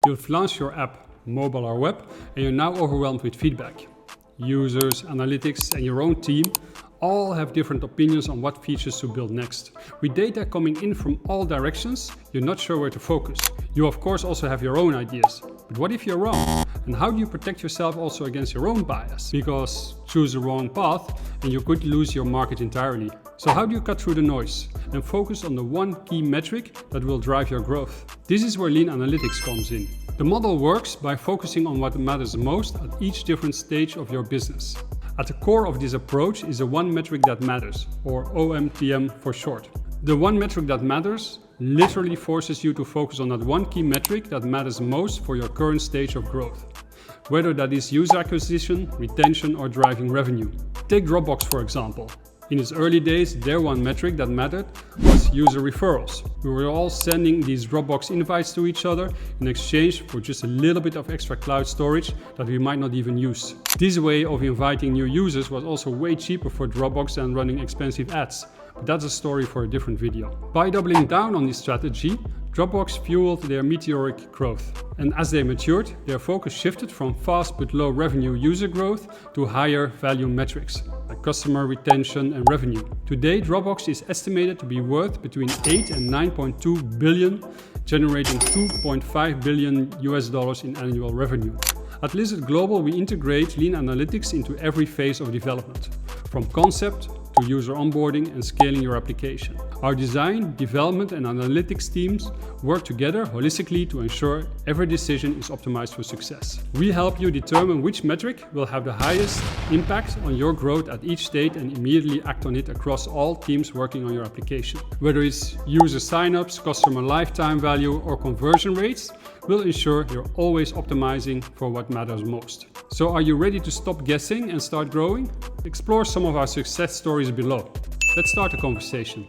You've launched your app, mobile or web, and you're now overwhelmed with feedback. Users, analytics, and your own team all have different opinions on what features to build next. With data coming in from all directions, you're not sure where to focus. You of course also have your own ideas. But what if you're wrong? And how do you protect yourself also against your own bias? Because choose the wrong path and you could lose your market entirely. So how do you cut through the noise and focus on the one key metric that will drive your growth? This is where lean analytics comes in. The model works by focusing on what matters most at each different stage of your business. At the core of this approach is the one metric that matters, or OMTM for short. The one metric that matters literally forces you to focus on that one key metric that matters most for your current stage of growth. Whether that is user acquisition, retention, or driving revenue. Take Dropbox for example. In its early days, their one metric that mattered was user referrals. We were all sending these Dropbox invites to each other in exchange for just a little bit of extra cloud storage that we might not even use. This way of inviting new users was also way cheaper for Dropbox than running expensive ads. But that's a story for a different video. By doubling down on this strategy, Dropbox fueled their meteoric growth. And as they matured, their focus shifted from fast but low revenue user growth to higher value metrics, like customer retention and revenue. Today, Dropbox is estimated to be worth between 8 and 9.2 billion, generating $2.5 billion in annual revenue. At Lizard Global, we integrate lean analytics into every phase of development, from concept to user onboarding and scaling your application. Our design, development and analytics teams work together holistically to ensure every decision is optimized for success. We help you determine which metric will have the highest impact on your growth at each stage and immediately act on it across all teams working on your application. Whether it's user signups, customer lifetime value or conversion rates, we'll ensure you're always optimizing for what matters most. So are you ready to stop guessing and start growing? Explore some of our success stories below. Let's start a conversation.